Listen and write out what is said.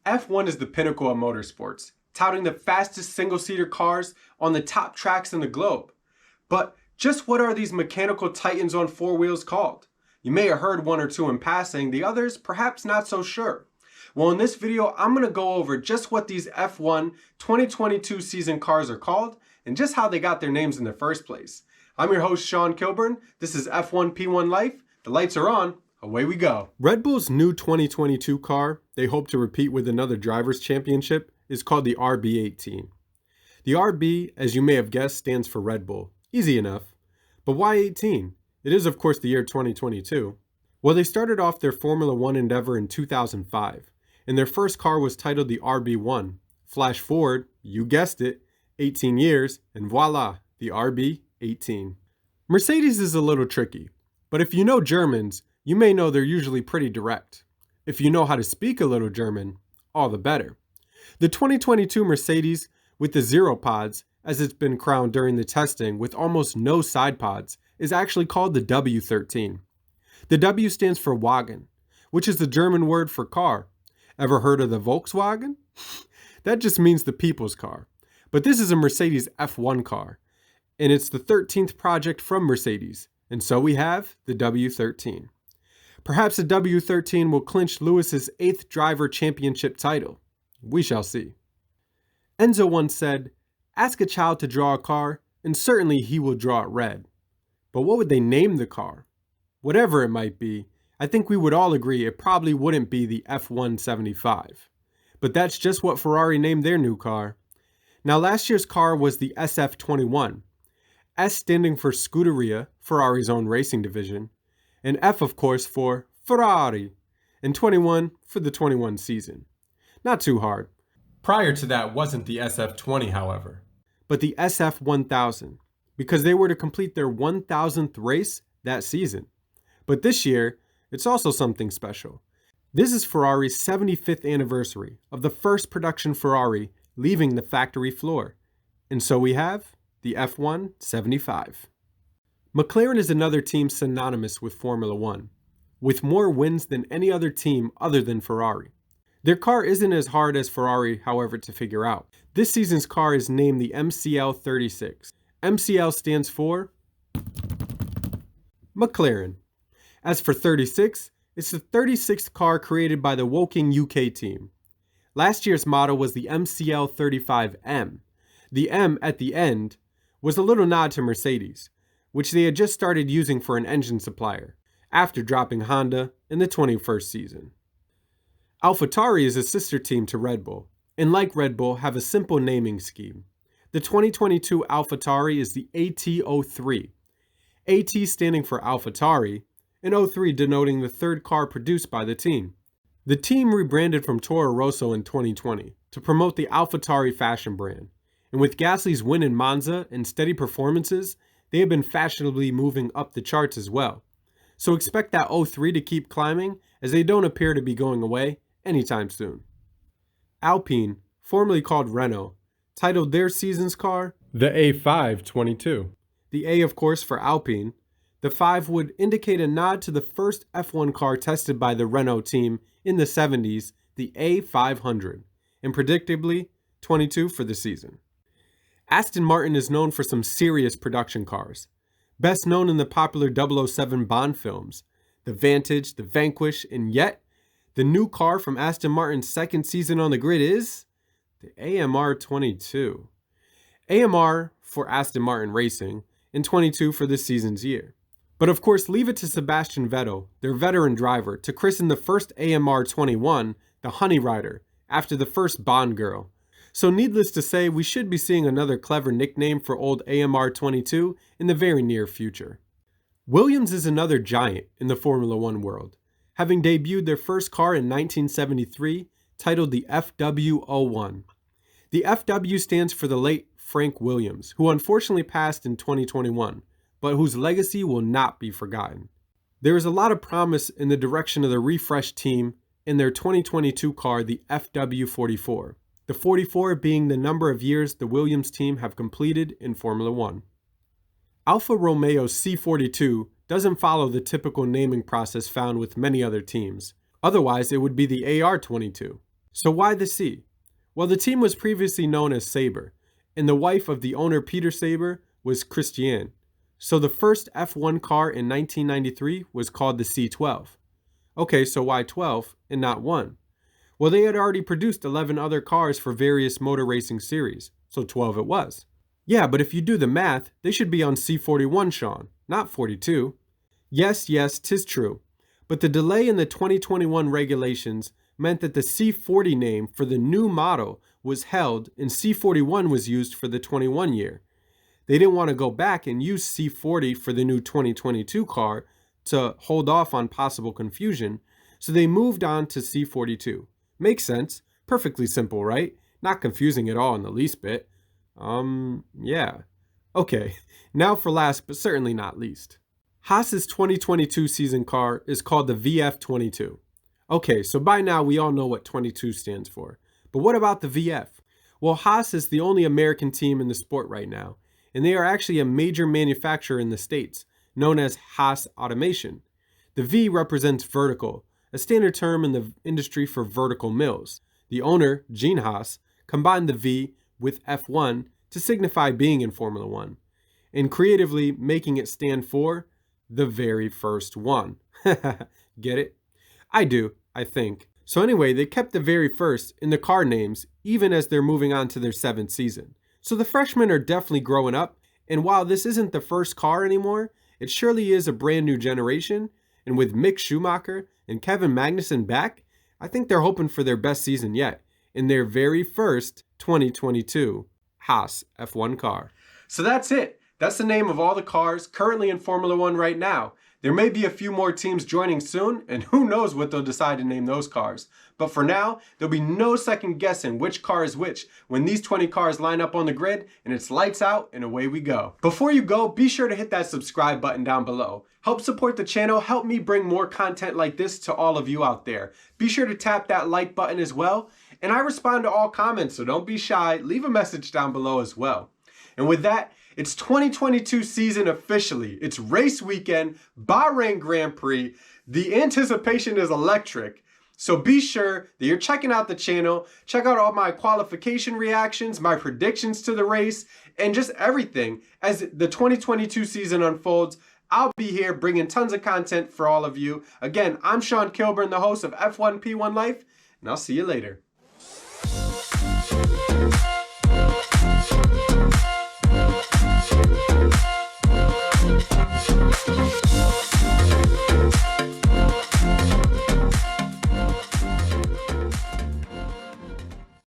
F1 is the pinnacle of motorsports, touting the fastest single-seater cars on the top tracks in the globe. But just what are these mechanical titans on four wheels called? You may have heard one or two in passing, the others perhaps not so sure. Well, in this video, I'm going to go over just what these F1 2022 season cars are called and just how they got their names in the first place. I'm your host, Sean Kilburn. This is F1 P1 Life. The lights are on. Away we go. Red Bull's new 2022 car they hope to repeat with another Drivers' Championship is called the RB18. The RB, as you may have guessed, stands for Red Bull. Easy enough. But why 18? It is, of course, the year 2022. Well, they started off their Formula One endeavor in 2005, and their first car was titled the RB1. Flash forward, you guessed it, 18 years, and voila, the RB18. Mercedes is a little tricky, but if you know Germans, you may know they're usually pretty direct. If you know how to speak a little German, all the better. The 2022 Mercedes, with the zero pods, as it's been crowned during the testing with almost no side pods, is actually called the W13. The W stands for Wagen, which is the German word for car. Ever heard of the Volkswagen? That just means the people's car. But this is a Mercedes F1 car, and it's the 13th project from Mercedes, and so we have the W13. Perhaps the W13 will clinch Lewis's 8th driver championship title. We shall see. Enzo once said, "Ask a child to draw a car, and certainly he will draw it red." But what would they name the car? Whatever it might be, I think we would all agree it probably wouldn't be the F175. But that's just what Ferrari named their new car. Now, last year's car was the SF21. S standing for Scuderia, Ferrari's own racing division, and F, of course, for Ferrari, and 21 for the 21 season. Not too hard. Prior to that wasn't the SF20, however, but the SF1000, because they were to complete their 1000th race that season. But this year, it's also something special. This is Ferrari's 75th anniversary of the first production Ferrari leaving the factory floor. And so we have the F175. McLaren is another team synonymous with Formula One, with more wins than any other team other than Ferrari. Their car isn't as hard as Ferrari, however, to figure out. This season's car is named the MCL36. MCL stands for McLaren. As for 36, it's the 36th car created by the Woking UK team. Last year's model was the MCL35M. The M at the end was a little nod to Mercedes, which they had just started using for an engine supplier, after dropping Honda in the 21st season. AlphaTauri is a sister team to Red Bull, and like Red Bull have a simple naming scheme. The 2022 AlphaTauri is the AT03, AT standing for AlphaTauri, and 03 denoting the third car produced by the team. The team rebranded from Toro Rosso in 2020 to promote the AlphaTauri fashion brand, and with Gasly's win in Monza and steady performances, they have been fashionably moving up the charts as well. So expect that 03 to keep climbing, as they don't appear to be going away anytime soon. Alpine, formerly called Renault, titled their season's car the A522. The A, of course, for Alpine. The 5 would indicate a nod to the first F1 car tested by the Renault team in the 70s, the A500, and predictably, 22 for the season. Aston Martin is known for some serious production cars, best known in the popular 007 Bond films, the Vantage, the Vanquish, and yet, the new car from Aston Martin's second season on the grid is the AMR 22. AMR for Aston Martin Racing, and 22 for this season's year. But of course, leave it to Sebastian Vettel, their veteran driver, to christen the first AMR 21 the Honey Rider, after the first Bond girl. So needless to say, we should be seeing another clever nickname for old AMR 22 in the very near future. Williams is another giant in the Formula One world, having debuted their first car in 1973, titled the FW01. The FW stands for the late Frank Williams, who unfortunately passed in 2021, but whose legacy will not be forgotten. There is a lot of promise in the direction of the refreshed team in their 2022 car, the FW44, the 44 being the number of years the Williams team have completed in Formula One. Alfa Romeo C42 doesn't follow the typical naming process found with many other teams. Otherwise, it would be the AR22. So why the C? Well, the team was previously known as Sabre, and the wife of the owner Peter Sabre was Christiane. So the first F1 car in 1993 was called the C12. Okay, so why 12 and not 1? Well, they had already produced 11 other cars for various motor racing series, so 12 it was. Yeah, but if you do the math, they should be on C41, Sean, not 42. Yes, 'tis true. But the delay in the 2021 regulations meant that the C40 name for the new model was held and C41 was used for the 21 year. They didn't want to go back and use C40 for the new 2022 car to hold off on possible confusion, so they moved on to C42. Makes sense. Perfectly simple, right? Not confusing at all in the least bit. Yeah. Okay, now for last but certainly not least. Haas's 2022 season car is called the VF22. Okay, so by now we all know what 22 stands for. But what about the VF? Well, Haas is the only American team in the sport right now, and they are actually a major manufacturer in the States, known as Haas Automation. The V represents vertical, a standard term in the industry for vertical mills. The owner, Gene Haas, combined the V with F1 to signify being in Formula One, and creatively making it stand for the very first one. Get it? I do, I think. So anyway, they kept the very first in the car names even as they're moving on to their 7th season. So the freshmen are definitely growing up, and while this isn't the first car anymore, it surely is a brand new generation, and with Mick Schumacher and Kevin Magnussen back, I think they're hoping for their best season yet in their very first 2022 Haas F1 car. So that's it. That's the name of all the cars currently in Formula One right now. There may be a few more teams joining soon, and who knows what they'll decide to name those cars. But for now, there'll be no second guessing which car is which when these 20 cars line up on the grid and it's lights out and away we go. Before you go, be sure to hit that subscribe button down below. Help support the channel, help me bring more content like this to all of you out there. Be sure to tap that like button as well. And I respond to all comments, so don't be shy. Leave a message down below as well. And with that, it's 2022 season officially. It's race weekend, Bahrain Grand Prix. The anticipation is electric. So be sure that you're checking out the channel. Check out all my qualification reactions, my predictions to the race, and just everything. As the 2022 season unfolds, I'll be here bringing tons of content for all of you. Again, I'm Sean Kilburn, the host of F1P1 Life, and I'll see you later.